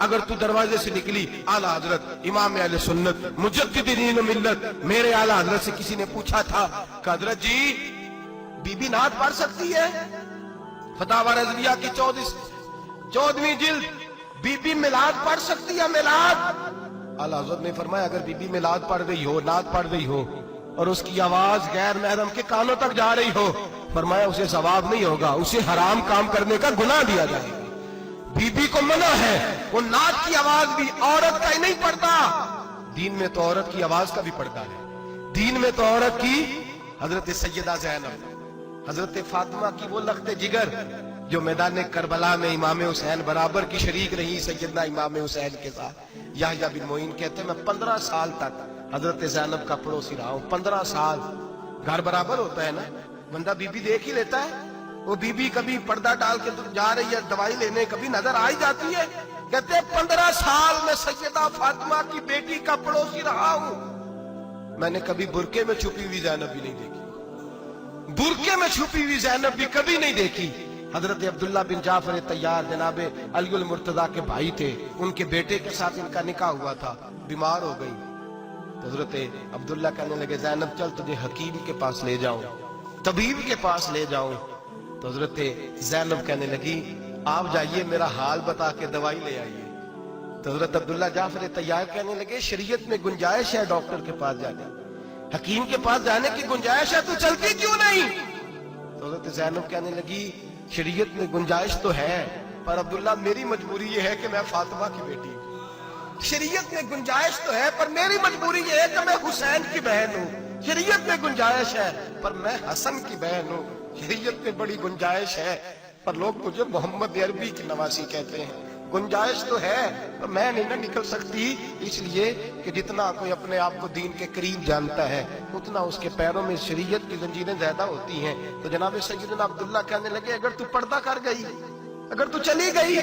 اگر تو دروازے سے نکلی اعلیٰ حضرت امام اہل سنت مجدد دین و ملت میرے اعلیٰ حضرت سے کسی نے پوچھا تھا کہ حضرت جی بی بی نعت پڑھ سکتی ہے؟ فتاوی رضویہ کی 14ویں جلد، بی بی میلاد پڑھ سکتی ہے؟ میلاد اعلیٰ حضرت نے فرمایا اگر بی بی میلاد پڑھ رہی ہو، نعت پڑھ رہی ہو اور اس کی آواز غیر محرم کے کانوں تک جا رہی ہو، فرمایا اسے ثواب نہیں ہوگا، اسے حرام کام کرنے کا گناہ دیا جائے گا۔ بی بی کو منع ہے، وہ نعت کی آواز بھی عورت کا ہی نہیں پڑتا، دین میں تو عورت کی آواز کا بھی پڑتا ہے۔ دین میں تو عورت کی حضرت سیدہ زینب، حضرت فاطمہ کی وہ لخت جگر جو میدان کربلا میں امام حسین برابر کی شریک رہی سیدنا امام حسین کے ساتھ۔ یحییٰ بن معین کہتے ہیں میں 15 سال تک حضرت زینب کا پڑوسی رہا ہوں۔ 15 سال، گھر برابر ہوتا ہے نا، بندہ بی بی دیکھ ہی لیتا ہے۔ وہ بی بی کبھی پردہ ڈال کے جا رہی ہے دوائی لینے، کبھی نظر آ ہی جاتی ہے۔ کہتے ہیں 15 سال میں سیدہ فاطمہ کی بیٹی کا پڑوسی رہا ہوں، میں نے کبھی برقعے میں چھپی ہوئی زینب بھی نہیں دیکھی، برقعے میں چھپی ہوئی زینب بھی کبھی نہیں دیکھی۔ حضرت عبداللہ بن جعفر طیار جناب علی المرتضیٰ کے بھائی تھے، ان کے بیٹے کے ساتھ ان کا نکاح ہوا تھا، بیمار ہو گئی تو حضرت عبداللہ کہنے لگے زینب چل تجھے حکیم کے پاس لے جاؤں، طبیب کے پاس لے جاؤں۔ تو حضرت زینب کہنے لگی آپ جائیے میرا حال بتا کے دوائی لے آئیے۔ تو حضرت عبداللہ جعفر طیار کہنے لگے شریعت میں گنجائش ہے ڈاکٹر کے پاس جانے، حکیم کے پاس جانے کی گنجائش ہے، تو چلتی کیوں نہیں؟ تو حضرت زینب کہنے لگی شریعت میں گنجائش تو ہے پر عبداللہ میری مجبوری یہ ہے کہ میں فاطمہ کی بیٹی ہوں۔ شریعت میں گنجائش تو ہے پر میری مجبوری یہ ہے کہ میں حسین کی بہن ہوں۔ شریعت میں گنجائش ہے پر میں حسن کی بہن ہوں۔ شریعت میں بڑی گنجائش ہے پر لوگ مجھے محمد عربی کی نواسی کہتے ہیں۔ گنجائش تو ہے پر میں نہیں نہ نکل سکتی، اس لیے کہ جتنا کوئی اپنے آپ کو دین کے قریب جانتا ہے اتنا اس کے پیروں میں شریعت کی زنجیریں زیادہ ہوتی ہیں۔ تو جناب سیدنا عبداللہ کہنے لگے اگر تو پردہ کر گئی، اگر تو چلی گئی،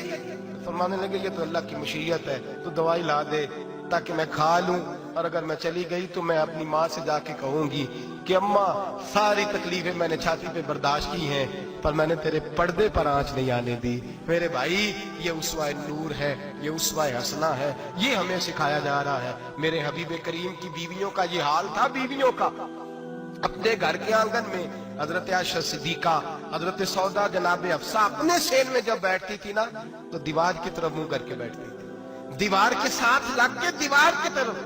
فرمانے لگے یہ تو اللہ کی مشیت ہے، تو دوائی لا دے تاکہ میں کھا لوں، اور اگر میں چلی گئی تو میں اپنی ماں سے جا کے کہوں گی کہ اماں ساری تکلیفیں میں نے چھاتی پہ برداشت کی ہیں پر میں نے تیرے پردے پر آنچ نہیں آنے دی۔ میرے بھائی یہ اسوہ نور ہے، یہ اسوہ حسنہ ہے، یہ ہمیں سکھایا جا رہا ہے۔ میرے حبیب کریم کی بیویوں کا یہ حال تھا، بیویوں کا اپنے گھر کے آنگن میں حضرت عائشہ صدیقہ، حضرت سودا جناب حفصہ اپنے سین میں جب بیٹھتی تھی نا تو دیوار کی طرف منہ کر کے بیٹھتی تھی، دیوار کے ساتھ لگ کے دیوار کی طرف۔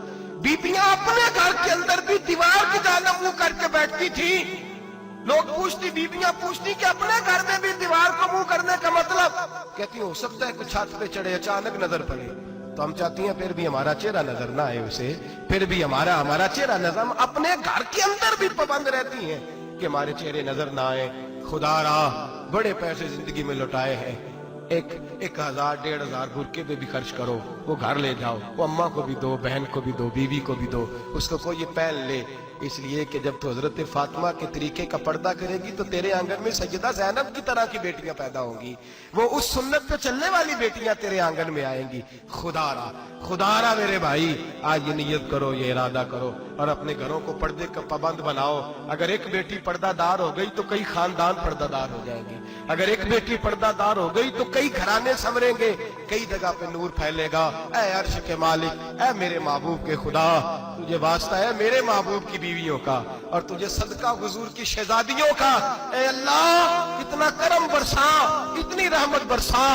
بیبیاں اپنے گھر کے اندر بھی دیوار کی جانب منہ کر کے بیٹھتی تھی۔ لوگ پوچھتی، بیبیاں پوچھتی کہ اپنے گھر میں بھی دیوار کو منہ کرنے کا مطلب؟ کہتی ہو سکتا ہے کچھ چھت پہ چڑھے اچانک نظر پڑے تو ہم چاہتی ہیں پھر بھی ہمارا چہرہ نظر نہ آئے اسے، پھر بھی ہمارا چہرہ نظر، ہم اپنے گھر کے اندر بھی پابند رہتی ہیں کہ ہمارے چہرے نظر نہ آئے۔ خدا را بڑے پیسے زندگی میں لٹائے ہیں، 1000 1500 برقعے پہ بھی خرچ کرو، وہ گھر لے جاؤ، وہ اماں کو بھی دو، بہن کو بھی دو، بیوی کو بھی دو، اس کو کوئی پہن لے، اس لیے کہ جب تو حضرت فاطمہ کے طریقے کا پردہ کرے گی تو تیرے آنگن میں سیدہ زینب کی طرح کی بیٹیاں پیدا ہوں گی، وہ اس سنت پہ چلنے والی بیٹیاں تیرے آنگن میں آئیں گی۔ خدا را میرے بھائی آج یہ نیت کرو، یہ ارادہ کرو اور اپنے گھروں کو پردے کا پابند بناؤ۔ اگر ایک بیٹی پردہ دار ہو گئی تو کئی خاندان پردہ دار ہو جائیں گے، اگر ایک بیٹی پردہ دار ہو گئی تو کئی گھرانے سنوریں گے، کئی جگہ پہ نور پھیلے گا۔ اے عرش کے مالک، اے میرے محبوب کے خدا، تجھے واسطہ ہے میرے محبوب کی بیویوں کا اور تجھے صدقہ حضور کی شہزادیوں کا۔ اے اللہ اتنا کرم برسا، اتنی رحمت برسا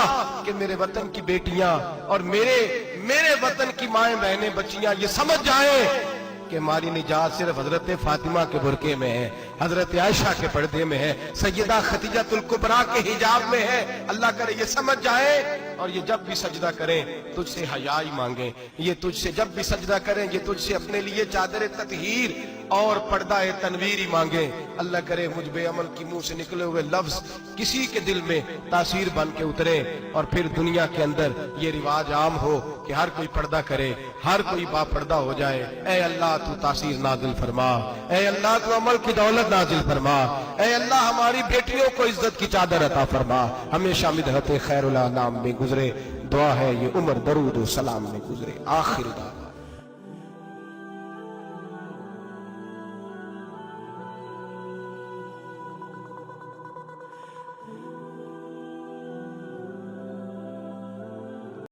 کہ میرے وطن کی بیٹیاں اور میرے وطن کی مائیں بہنیں بچیاں یہ سمجھ جائیں کہ ہماری نجات صرف حضرت فاطمہ کے برقعے میں ہے، حضرت عائشہ کے پردے میں ہے، سیدہ خدیجہ الکبریٰ کے حجاب میں ہے۔ اللہ کرے یہ سمجھ جائے اور یہ جب بھی سجدہ کریں تجھ سے حیا ہی مانگیں، یہ تجھ سے جب بھی سجدہ کریں یہ تجھ سے اپنے لیے چادر تطہیر اور پردہ تنویر ہی مانگیں۔ اللہ کرے مجھ بے عمل کی منہ سے نکلے ہوئے لفظ کسی کے دل میں تاثیر بن کے اترے اور پھر دنیا کے اندر یہ رواج عام ہو کہ ہر کوئی پردہ کرے، ہر کوئی با پردہ ہو جائے۔ اے اللہ تو تاثیر نازل فرما، اے اللہ تو عمل کی دولت نازل فرما، اے اللہ ہماری بیٹیوں کو عزت کی چادر عطا فرما، ہمیشہ مدحت خیر الانام میں گزرے۔ دعا ہے یہ عمر درود و سلام میں گزرے۔ آخر دعا